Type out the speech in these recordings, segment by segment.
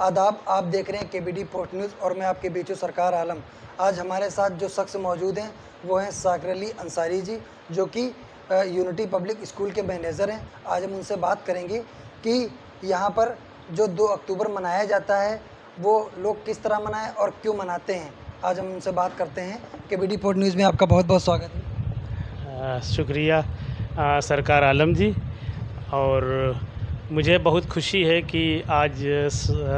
आदाब, आप देख रहे हैं केबीडी पोस्ट न्यूज़ और मैं आपके बीच हूं सरकार आलम। आज हमारे साथ जो शख्स मौजूद हैं वो हैं साकिर अली अंसारी जी, जो कि यूनिटी पब्लिक स्कूल के मैनेजर हैं। आज हम उनसे बात करेंगे कि यहाँ पर जो 2 अक्टूबर मनाया जाता है वो लोग किस तरह मनाएं और क्यों मनाते हैं। आज हम उनसे बात करते हैं। केबीडी पोस्ट न्यूज़ में आपका बहुत बहुत स्वागत है। शुक्रिया सरकार आलम जी। और मुझे बहुत खुशी है कि आज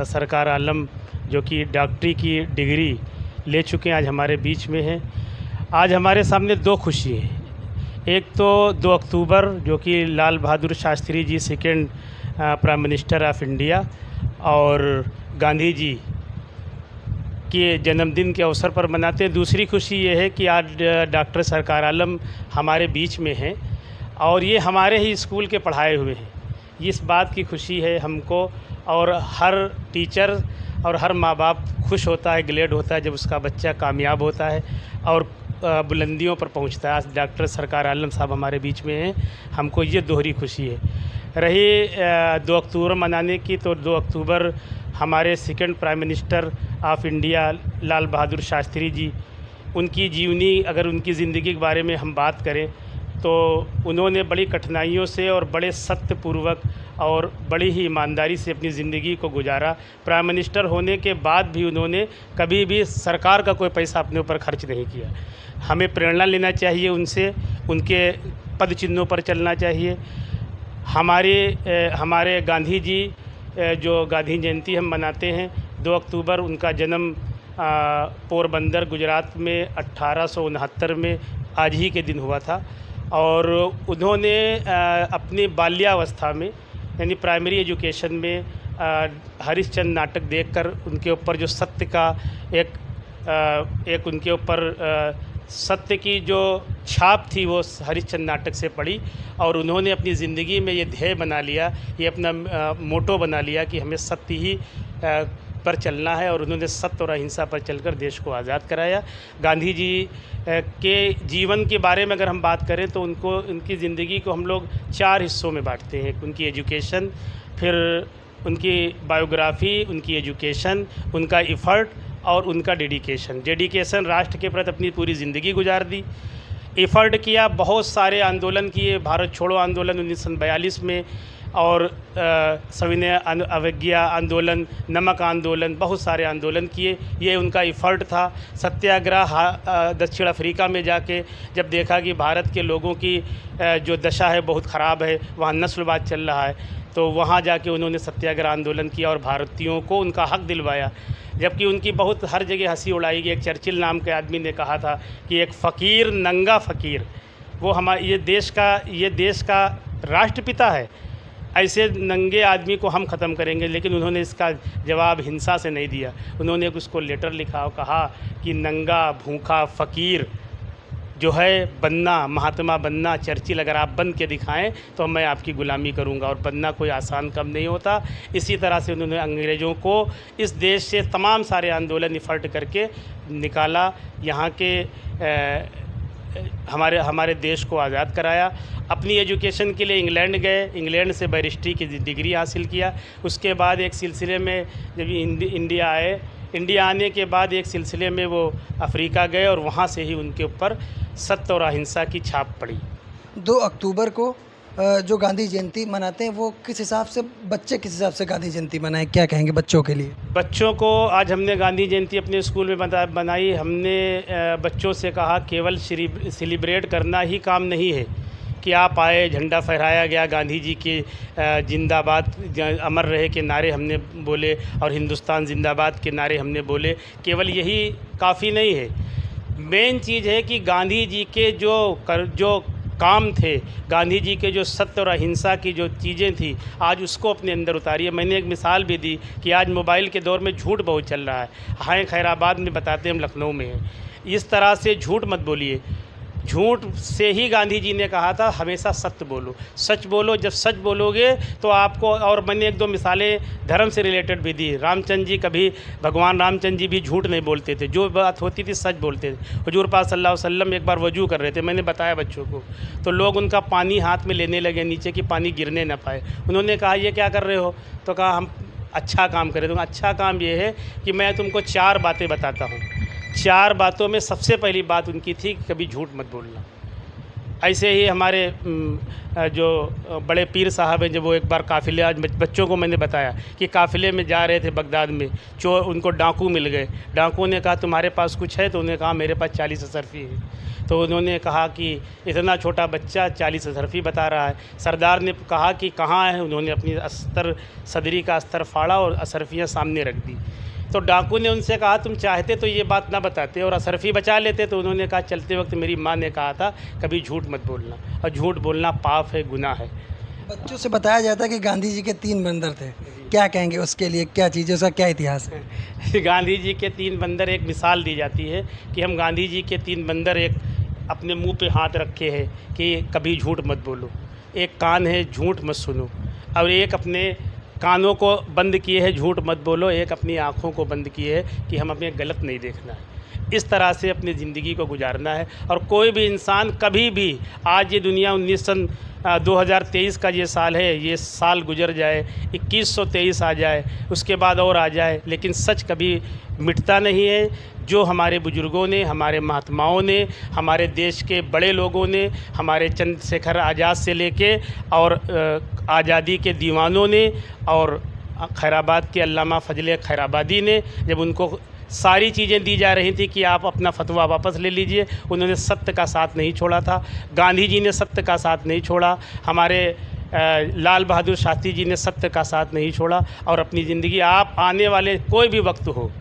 सरकार आलम जो कि डॉक्टरी की डिग्री ले चुके हैं आज हमारे बीच में हैं। आज हमारे सामने दो खुशी हैं। एक तो 2 अक्टूबर जो कि Lal Bahadur Shastri ji second prime minister of India और गांधी जी के जन्मदिन के अवसर पर मनाते हैं। दूसरी खुशी ये है कि आज डॉक्टर सरकार आलम हमारे बीच में हैं और ये हमारे ही स्कूल के पढ़ाए हुए हैं। इस बात की खुशी है हमको, और हर टीचर और हर माँ बाप खुश होता है, ग्लेड होता है जब उसका बच्चा कामयाब होता है और बुलंदियों पर पहुंचता है। आज डॉक्टर सरकार आलम साहब हमारे बीच में हैं, हमको ये दोहरी खुशी है। रही 2 अक्टूबर मनाने की, तो 2 अक्टूबर हमारे second prime minister of India Lal Bahadur Shastri ji, उनकी जीवनी, अगर उनकी ज़िंदगी के बारे में हम बात करें तो उन्होंने बड़ी कठिनाइयों से और बड़े सत्यपूर्वक और बड़ी ही ईमानदारी से अपनी ज़िंदगी को गुजारा। प्राइम मिनिस्टर होने के बाद भी उन्होंने कभी भी सरकार का कोई पैसा अपने ऊपर खर्च नहीं किया। हमें प्रेरणा लेना चाहिए उनसे, उनके पद चिन्हों पर चलना चाहिए। हमारे गांधी जी जो गांधी जयंती हम मनाते हैं 2 अक्टूबर, उनका जन्म पोरबंदर गुजरात में 1869 में आज ही के दिन हुआ था। और उन्होंने अपनी बाल्यावस्था में यानी प्राइमरी एजुकेशन में हरिश्चंद्र नाटक देखकर उनके ऊपर जो सत्य का एक उनके ऊपर सत्य की जो छाप थी वो हरिश्चंद्र नाटक से पड़ी, और उन्होंने अपनी ज़िंदगी में ये ध्येय बना लिया, ये अपना मोटो बना लिया कि हमें सत्य ही पर चलना है, और उन्होंने सत्य और अहिंसा पर चलकर देश को आज़ाद कराया। गांधी जी के जीवन के बारे में अगर हम बात करें तो उनकी ज़िंदगी को हम लोग 4 हिस्सों में बांटते हैं। उनकी एजुकेशन, फिर उनकी बायोग्राफ़ी, उनकी एजुकेशन, उनका एफ़र्ट और उनका डेडिकेशन राष्ट्र के प्रति अपनी पूरी ज़िंदगी गुजार दी। एफ़र्ट किया, बहुत सारे आंदोलन किए, भारत छोड़ो आंदोलन 1942 में, और सविनय अवज्ञा आंदोलन, नमक आंदोलन, बहुत सारे आंदोलन किए। ये उनका एफ़र्ट था। सत्याग्रह दक्षिण अफ्रीका में जाके जब देखा कि भारत के लोगों की जो दशा है बहुत ख़राब है, वहाँ नस्लवाद चल रहा है, तो वहाँ जाके उन्होंने सत्याग्रह आंदोलन किया और भारतीयों को उनका हक दिलवाया। जबकि उनकी बहुत हर जगह हंसी उड़ाई गई। एक चर्चिल नाम के आदमी ने कहा था कि एक फ़कीर, नंगा फ़कीर, वो ये देश का राष्ट्रपिता है, ऐसे नंगे आदमी को हम ख़त्म करेंगे। लेकिन उन्होंने इसका जवाब हिंसा से नहीं दिया। उन्होंने उसको लेटर लिखा और कहा कि नंगा भूखा फ़कीर जो है बनना, महात्मा बनना, चर्चिल अगर आप बन के दिखाएं तो मैं आपकी ग़ुलामी करूंगा। और बनना कोई आसान काम नहीं होता। इसी तरह से उन्होंने अंग्रेज़ों को इस देश से तमाम सारे आंदोलन इफ़र्ट करके निकाला, यहाँ के हमारे देश को आज़ाद कराया। अपनी एजुकेशन के लिए इंग्लैंड गए, इंग्लैंड से बैरिस्ट्री की डिग्री हासिल किया। उसके बाद एक सिलसिले में जब इंडिया आने के बाद एक सिलसिले में वो अफ्रीका गए, और वहाँ से ही उनके ऊपर सत्य और अहिंसा की छाप पड़ी। 2 अक्टूबर को जो गांधी जयंती मनाते हैं वो किस हिसाब से, बच्चे किस हिसाब से गांधी जयंती मनाएं, क्या कहेंगे बच्चों के लिए? बच्चों को आज हमने गांधी जयंती अपने स्कूल में बनाई। हमने बच्चों से कहा केवल सेलिब्रेट करना ही काम नहीं है कि आप आए, झंडा फहराया गया, गांधी जी के जिंदाबाद अमर रहे के नारे हमने बोले और हिंदुस्तान जिंदाबाद के नारे हमने बोले। केवल यही काफ़ी नहीं है। मेन चीज़ है कि गांधी जी के जो काम थे, गांधी जी के जो सत्य और अहिंसा की जो चीज़ें थी, आज उसको अपने अंदर उतारिए। मैंने एक मिसाल भी दी कि आज मोबाइल के दौर में झूठ बहुत चल रहा है। हाँ, खैराबाद में बताते हैं, हम लखनऊ में हैं। इस तरह से झूठ मत बोलिए। झूठ से ही गांधी जी ने कहा था हमेशा सत्य बोलो, सच बोलो। जब सच बोलोगे तो आपको, और मैंने 1-2 मिसालें धर्म से रिलेटेड भी दी। रामचंद्र जी, कभी भगवान रामचंद्र जी भी झूठ नहीं बोलते थे, जो बात होती थी सच बोलते थे। हुजूर पाक सल्लल्लाहु अलैहि वसल्लम एक बार वजू कर रहे थे, मैंने बताया बच्चों को, तो लोग उनका पानी हाथ में लेने लगे नीचे कि पानी गिरने ना पाए। उन्होंने कहा ये क्या कर रहे हो? तो कहा हम अच्छा काम करे। तो अच्छा काम ये है कि मैं तुमको 4 बातें बताता हूँ। 4 बातों में सबसे पहली बात उनकी थी कि कभी झूठ मत बोलना। ऐसे ही हमारे जो बड़े पीर साहब हैं, जब वो एक बार काफ़िले, आज बच्चों को मैंने बताया कि काफ़िले में जा रहे थे बगदाद में, चोर उनको डाकू मिल गए। डाकुओं ने कहा तुम्हारे पास कुछ है? तो उन्होंने कहा मेरे पास 40 असरफी है। तो उन्होंने कहा कि इतना छोटा बच्चा 40 असरफी बता रहा है। सरदार ने कहा कि कहाँ है? उन्होंने अपनी अस्तर सदरी का अस्तर फाड़ा और असरफियाँ सामने रख दी। तो डाकू ने उनसे कहा तुम चाहते तो ये बात ना बताते और असरफी बचा लेते। तो उन्होंने कहा चलते वक्त मेरी माँ ने कहा था कभी झूठ मत बोलना, और झूठ बोलना पाप है, गुनाह है। बच्चों से बताया जाता है कि गांधी जी के 3 बंदर थे, क्या कहेंगे उसके लिए? क्या चीज़ है, उसका क्या इतिहास है? गांधी जी के 3 बंदर, एक मिसाल दी जाती है कि हम गांधी जी के 3 बंदर एक अपने मुंह पे हाथ रखे हैं कि कभी झूठ मत बोलो, एक कान है झूठ मत सुनो, और एक अपने कानों को बंद किए है झूठ मत बोलो, एक अपनी आँखों को बंद किए है कि हमें गलत नहीं देखना है। इस तरह से अपनी ज़िंदगी को गुजारना है। और कोई भी इंसान कभी भी, आज ये दुनिया 2023 का ये साल है, ये साल गुजर जाए, 2123 आ जाए, उसके बाद और आ जाए, लेकिन सच कभी मिटता नहीं है। जो हमारे बुजुर्गों ने, हमारे महात्माओं ने, हमारे देश के बड़े लोगों ने, हमारे चंद्रशेखर आज़ाद से लेके और आज़ादी के दीवानों ने और खैराबाद के अल्लामा फजल खैराबादी ने, जब उनको सारी चीज़ें दी जा रही थी कि आप अपना फतवा वापस ले लीजिए, उन्होंने सत्य का साथ नहीं छोड़ा था। गांधी जी ने सत्य का साथ नहीं छोड़ा, हमारे लाल बहादुर शास्त्री जी ने सत्य का साथ नहीं छोड़ा। और अपनी ज़िंदगी, आप आने वाले कोई भी वक्त हो,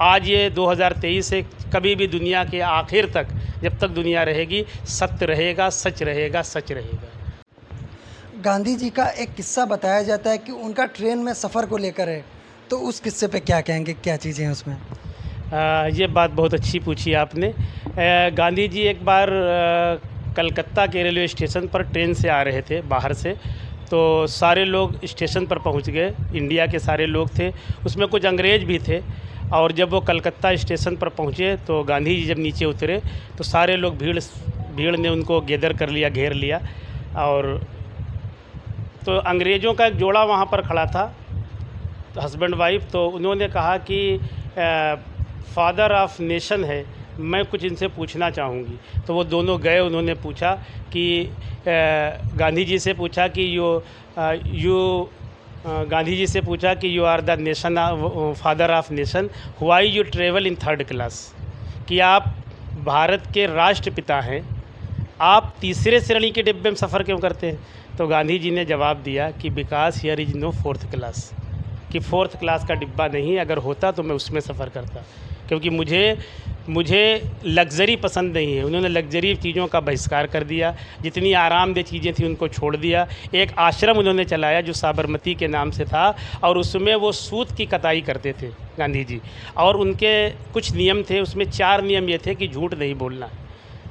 आज ये 2023 है, कभी भी दुनिया के आखिर तक, जब तक दुनिया रहेगी, सत्य रहेगा, सच रहेगा, सच रहेगा। गांधी जी का एक किस्सा बताया जाता है कि उनका ट्रेन में सफ़र को लेकर है, तो उस किस्से पे क्या कहेंगे, क्या चीज़ें हैं उसमें? ये बात बहुत अच्छी पूछी आपने। गांधी जी एक बार कलकत्ता के रेलवे स्टेशन पर ट्रेन से आ रहे थे बाहर से, तो सारे लोग स्टेशन पर पहुंच गए, इंडिया के सारे लोग थे, उसमें कुछ अंग्रेज़ भी थे। और जब वो कलकत्ता स्टेशन पर पहुंचे तो गांधी जी जब नीचे उतरे तो सारे लोग भीड़ ने उनको गैदर कर लिया, घेर लिया। और तो अंग्रेज़ों का एक जोड़ा वहाँ पर खड़ा था, तो हस्बैंड वाइफ, तो उन्होंने कहा कि फादर ऑफ नेशन है, मैं कुछ इनसे पूछना चाहूँगी। तो वो दोनों गए, उन्होंने पूछा कि गांधी जी से पूछा कि गांधी जी से पूछा कि you are the nation, father of nation, why you travel in 3rd class, कि आप भारत के राष्ट्रपिता हैं, आप तीसरे श्रेणी के डिब्बे में सफ़र क्यों करते हैं? तो गांधी जी ने जवाब दिया कि because here is no 4th class, कि 4th क्लास का डिब्बा नहीं, अगर होता तो मैं उसमें सफ़र करता, क्योंकि मुझे लग्ज़री पसंद नहीं है। उन्होंने लग्ज़री चीज़ों का बहिष्कार कर दिया, जितनी आरामदेह चीज़ें थी उनको छोड़ दिया। एक आश्रम उन्होंने चलाया जो साबरमती के नाम से था, और उसमें वो सूत की कताई करते थे गांधी जी, और उनके कुछ नियम थे, उसमें 4 नियम ये थे कि झूठ नहीं बोलना है,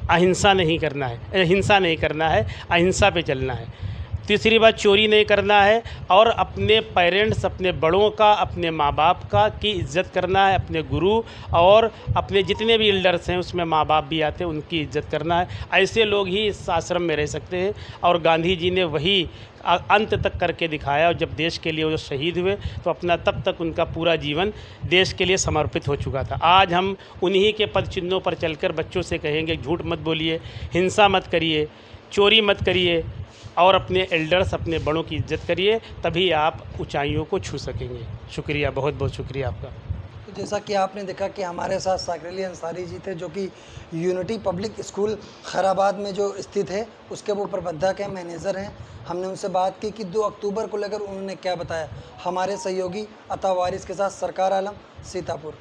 अहिंसा नहीं करना है, हिंसा नहीं करना है, अहिंसा पे चलना है, तीसरी बात चोरी नहीं करना है, और अपने पेरेंट्स, अपने बड़ों का, अपने माँ बाप का की इज़्ज़त करना है, अपने गुरु और अपने जितने भी एल्डर्स हैं, उसमें माँ बाप भी आते हैं, उनकी इज़्ज़त करना है। ऐसे लोग ही इस आश्रम में रह सकते हैं, और गांधी जी ने वही अंत तक करके दिखाया। और जब देश के लिए वो शहीद हुए तो अपना तब तक उनका पूरा जीवन देश के लिए समर्पित हो चुका था। आज हम उन्हीं के पद चिन्हों पर चलकर बच्चों से कहेंगे झूठ मत बोलिए, हिंसा मत करिए, चोरी मत करिए, और अपने एल्डर्स, अपने बड़ों की इज़्ज़त करिए, तभी आप ऊंचाइयों को छू सकेंगे। शुक्रिया, बहुत बहुत शुक्रिया आपका। तो जैसा कि आपने देखा कि हमारे साथ साक़िर अली अंसारी जी थे, जो कि यूनिटी पब्लिक स्कूल खैराबाद में जो स्थित है उसके वो प्रबंधक हैं, मैनेजर हैं। हमने उनसे बात की कि 2 अक्टूबर को लेकर उन्होंने क्या बताया। हमारे सहयोगी अता वारिस के साथ सरकार आलम, सीतापुर।